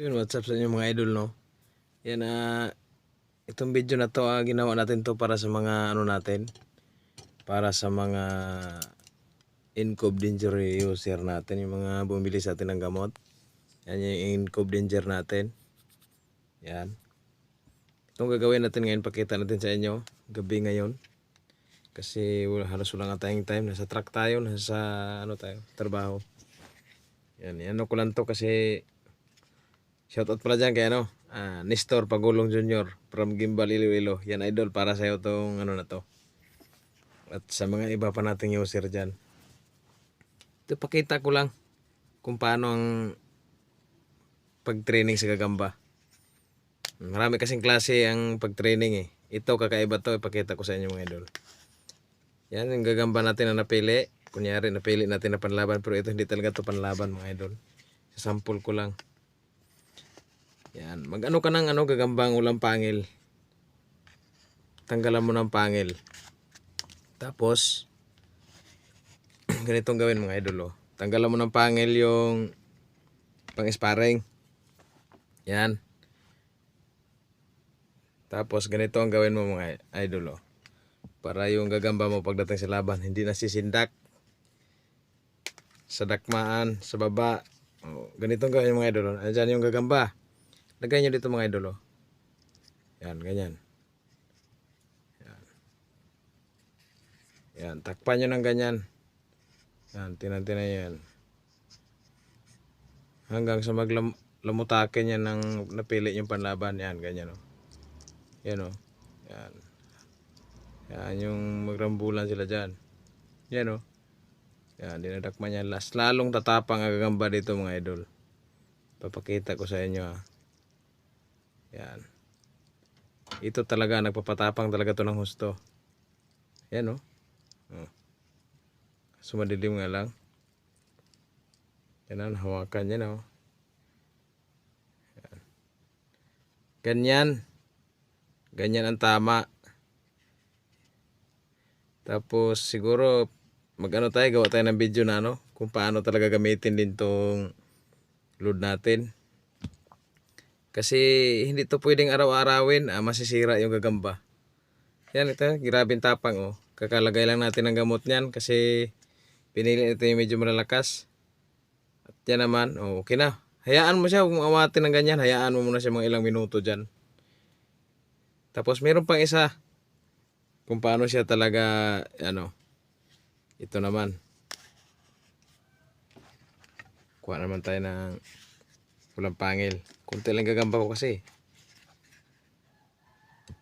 Yun, what's up sa inyo mga idol, no? Yan, itong video na to, ginawa natin to para sa mga ano natin, para sa mga INCOV danger user natin, yung mga bumili sa atin ng gamot. Yan yung INCOV danger natin. Yan. Itong gagawin natin ngayon, pakita natin sa inyo, gabi ngayon. Kasi halos wala nga tayong time, nasa truck tayo, nasa ano tayo, trabaho. Yan, ano ko lang to kasi shoutout pala dyan kay ano, Nestor Pagulong Jr. from Gimbal, Iloilo. Yan idol, para sa'yo tong ano na to. At sa mga iba pa nating user dyan. Ito pakita ko lang kung paano ang pag-training sa gagamba. Marami kasing klase ang pag-training eh. Ito kakaiba to, ipakita ko sa inyo mga idol. Yan yung gagamba natin na napili. Kunyari napili natin na panlaban, pero ito hindi talaga to panlaban mga idol. Sa sample ko lang. Yan, mag-ano ka ng ano, gagambang ulang pangil. Tanggalan mo ng pangil. Tapos, ganitong gawin mga idol, oh. Tanggalan mo ng pangil yung pang-sparring. Yan. Tapos, ganito ang gawin mo mga idol, oh. Para yung gagamba mo pagdating sa laban, hindi nasisindak. Sa dakmaan, sa baba. Oh, ganitong gawin mga idol, oh. Andyan yung gagamba. Lagay nyo dito mga idol, oh. Yan, ganyan. Yan. Yan, takpan nyo ng ganyan. Yan, tinan-tinan yan. Hanggang sa maglamutakin yan ng napili yung panlaban. Yan, ganyan, oh. Yan, oh. Yan. Yan, yung magrambulan sila dyan. Yan, oh. Yan, dinadakman yan. Lalong tatapang ang gagamba dito mga idol. Papakita ko sa inyo, ah. Yan. Ito talaga, nagpapatapang talaga to ng husto. Yan, oh. Oh. Sumadilim nga lang. Yan, hawakan yan, oh. Yan. Ganyan. Ganyan ang tama. Tapos siguro mag-ano tayo, gawa tayo ng video na ano, kung paano talaga gamitin din tong load natin. Kasi hindi to pwedeng araw-arawin, masisira yung gagamba. Yan ito, grabing tapang, oh. Kakalagay lang natin ng gamot niyan kasi pinili ito yung medyo malalakas. At yan naman, oh, okay na. Hayaan mo siya, huwag mong awatin ng ganyan. Hayaan mo muna siya mga ilang minuto dyan. Tapos meron pang isa. Kung paano siya talaga, ano, ito naman. Kuha naman tayo ng ulang pangil. Kunti lang gagamba ko kasi.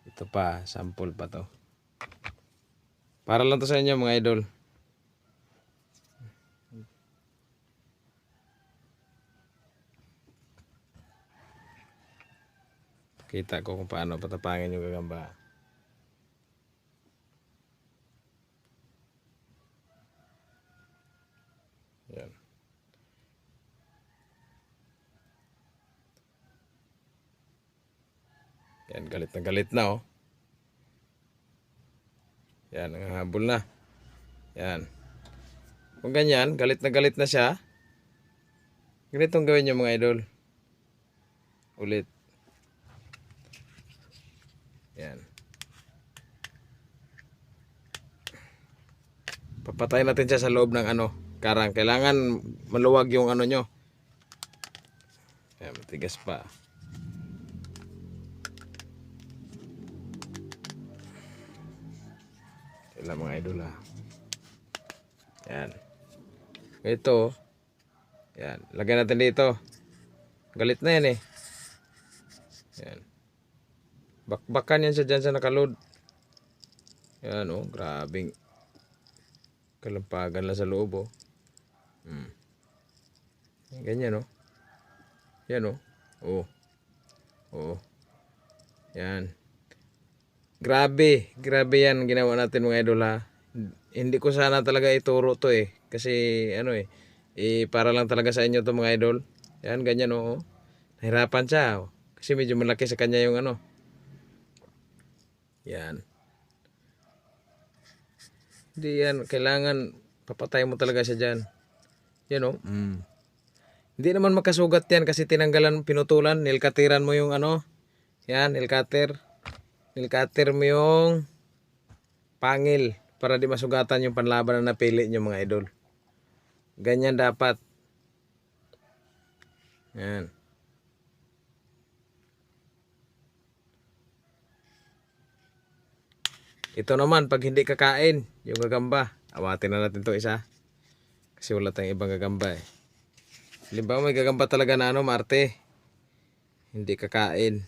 Ito pa, sample pa to. Para lang to sa inyo mga idol. Kita ko kung paano patapangin yung gagamba. Yan. Yan, galit na, oh. Yan, nangahabol na. Yan. Kung ganyan, galit na siya. Ganitong gawin nyo mga idol. Ulit. Yan. Papatayin natin siya sa loob ng ano, karang. Kailangan maluwag yung ano nyo. Yan, matigas pa. Yan mga idol, ah. Yan. Ito. Yan. Lagyan natin dito. Galit na yan eh. Yan. Bakbakan yan siya dyan sa nakaload. Yan, oh. Grabing kalampagan lang sa loob, oh. Ganyan, oh. Yan, oh. Oh. Oh. Yan. Grabe yan ginawa natin mga idol, ha. Hindi ko sana talaga ituro to eh. Kasi ano eh, para lang talaga sa inyo to mga idol. Yan, ganyan, oh. Nahirapan siya, oh. Kasi medyo malaki sa kanya yung ano. Yan. Hindi yan, kailangan papatay mo talaga siya dyan. Yan, oh. Hindi naman makasugat yan kasi tinanggalan, pinutulan, nilkatiran mo yung ano. Yan, nilkater. Nilkater mo yung pangil para di masugatan yung panlaban na napili nyo mga idol. Ganyan dapat. Yan. Ito naman, pag hindi kakain, yung gagamba. Awatin na natin to isa. Kasi wala tayong ibang gagamba eh. Halimbawa may gagamba talaga na ano, Marte. Hindi kakain.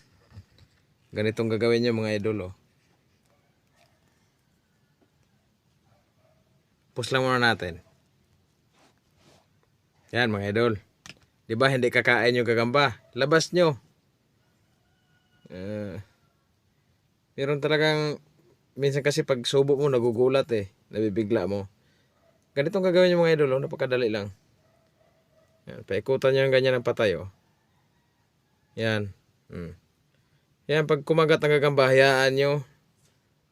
Ganitong gagawin nyo mga idol oh. Push lang muna natin. Yan mga idol. Diba hindi kakain yung gagamba? Labas nyo. Meron talagang, minsan kasi pag subo mo nagugulat eh. Nabibigla mo. Ganitong gagawin yung mga idol oh. Napakadali lang. Yan, paikutan nyo ng ganyan ng patay oh. Yan. Yan, pag kumagat ang gagamba, hayaan nyo.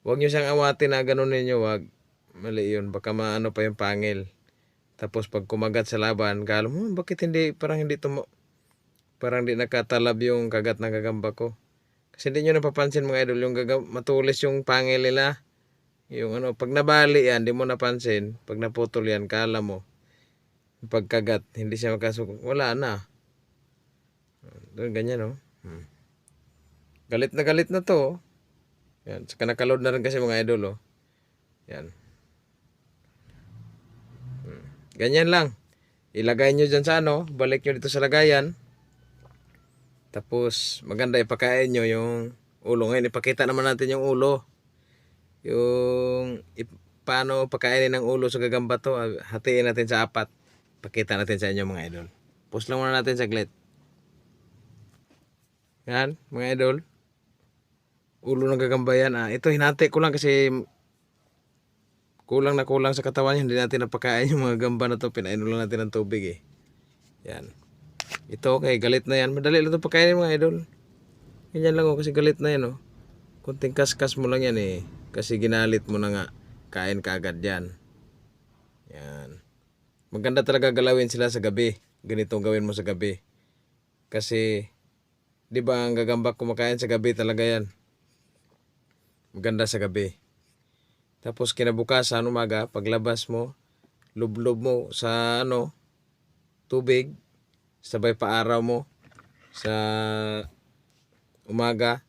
Huwag nyo siyang awatin na ganun ninyo. Huwag. Mali yun. Baka maano pa yung pangil. Tapos pag kumagat sa laban, kala mo, bakit hindi, parang hindi nakatalab yung kagat ng gagamba ko. Kasi hindi nyo napapansin mga idol, yung matulis yung pangil nila. Yung ano, pag nabali yan, hindi mo napansin. Pag naputol yan, kala mo. Pagkagat, hindi siya makasugat. Wala na. Ganyan oh. Galit na to oh. Yan, saka nakaload na rin kasi mga idol oh. Yan. Ganyan lang. Ilagay nyo dyan sa ano, balik nyo dito sa lagayan. Tapos maganda ipakain nyo yung ulo. Ngayon ipakita naman natin yung ulo. Yung paano pakainin ng ulo sa gagamba to. Hatiin natin sa 4. Pakita natin sa inyo mga idol. Pause lang muna natin saglit. Yan mga idol. Ulo ng gagamba yan. Ito hinati ko lang kasi kulang sa katawan niya. Hindi natin napakain yung mga gamba na to. Pinainom lang natin ng tubig eh. Yan. Ito okay, galit na yan. Madali lang ito pakainin mga idol. Ganyan lang oh, kasi galit na yan oh. Kunting kaskas mo lang yan eh. Kasi ginalit mo na nga. Kain ka agad yan. Yan. Maganda talaga galawin sila sa gabi. Ganitong gawin mo sa gabi. Kasi, di ba ang gagamba kumakain sa gabi talaga yan. Maganda sa gabi. Tapos kinabukasan umaga, paglabas mo, lublob mo sa ano, tubig, sabay paaraw mo sa umaga.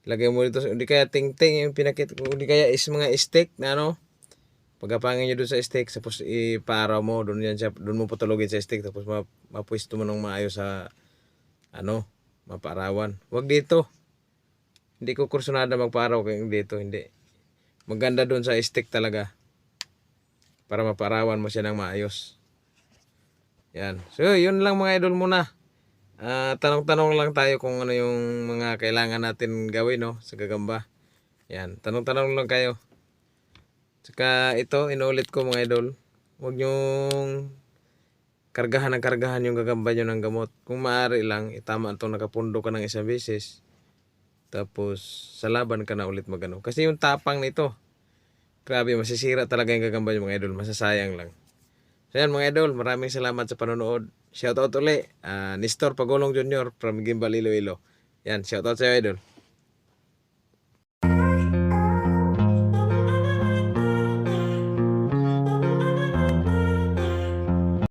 Lagay mo dito, hindi kaya ting-ting yung pinakit, hindi kaya is mga steak na ano. Pagkapangin nyo doon sa steak, tapos ipaaraw mo, doon mo patulogin sa steak, tapos mapwisto mo ng maayos sa ano, mapaarawan. Huwag dito. Hindi ko kursunada magpaaraw kaya dito, hindi. Maganda doon sa steak talaga. Para mapaarawan mo siya ng maayos. Yan. So, yun lang mga idol muna. Tanong-tanong lang tayo kung ano yung mga kailangan natin gawin no, sa gagamba. Yan. Tanong-tanong lang kayo. Saka ito, inuulit ko mga idol. Huwag nyong kargahan yung gagamba nyo ng gamot. Kung maaari lang, itama itong nakapundo ka ng isang beses. Tapos, sa laban ka na ulit magano. Kasi yung tapang nito, grabe, masisira talaga yung gagamba nyo mga idol. Masasayang lang. So yan mga idol, maraming salamat sa panonood. Shoutout ulit, Nestor Pagulong Jr. from Gimbal, Iloilo. Yan, shoutout sa iyo idol.